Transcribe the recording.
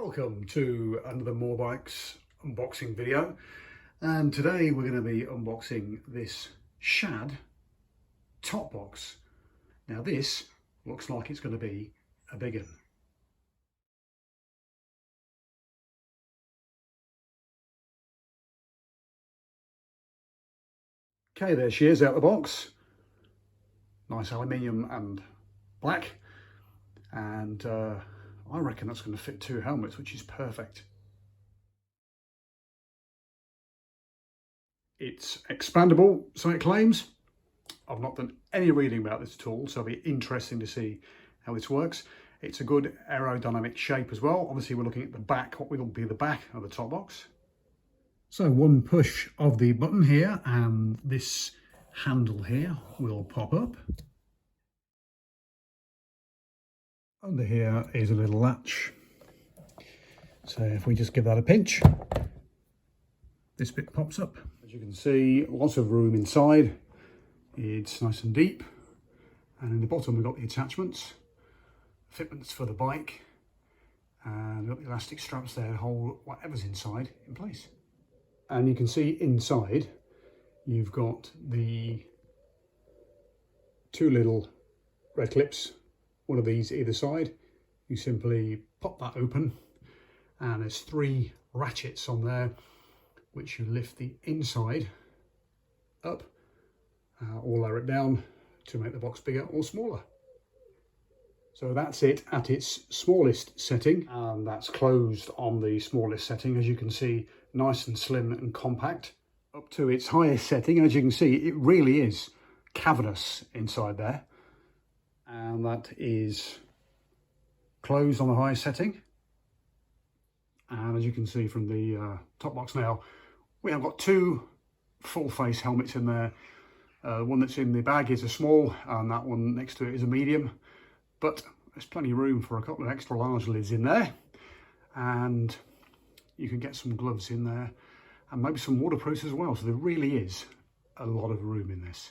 Welcome to another MoreBikes unboxing video, and today we're going to be unboxing this Shad top box. Now this looks like it's going to be a big one. Okay, there she is out the box. Nice aluminium and black, and I reckon that's going to fit 2 helmets, which is perfect. It's expandable, so it claims. I've not done any reading about this at all, so it'll be interesting to see how this works. It's a good aerodynamic shape as well. Obviously, we're looking at the back, what will be the back of the top box. So one push of the button here, and this handle here will pop up. Under here is a little latch. So if we just give that a pinch, this bit pops up. As you can see, lots of room inside. It's nice and deep. And in the bottom we've got the attachments, fitments for the bike, and we've got the elastic straps there to hold whatever's inside in place. And you can see inside you've got the 2 little red clips, one of these either side. You simply pop that open, and there's 3 ratchets on there which you lift the inside up or lower it down to make the box bigger or smaller. So that's it at its smallest setting, and that's closed on the smallest setting. As you can see, nice and slim and compact. Up to its highest setting, as you can see, it really is cavernous inside there, and that is closed on the highest setting. And as you can see from the top box now, we have got 2 full face helmets in there. The one that's in the bag is a small, and that one next to it is a medium, but there's plenty of room for a couple of extra large lids in there, and you can get some gloves in there and maybe some waterproofs as well. So there really is a lot of room in this.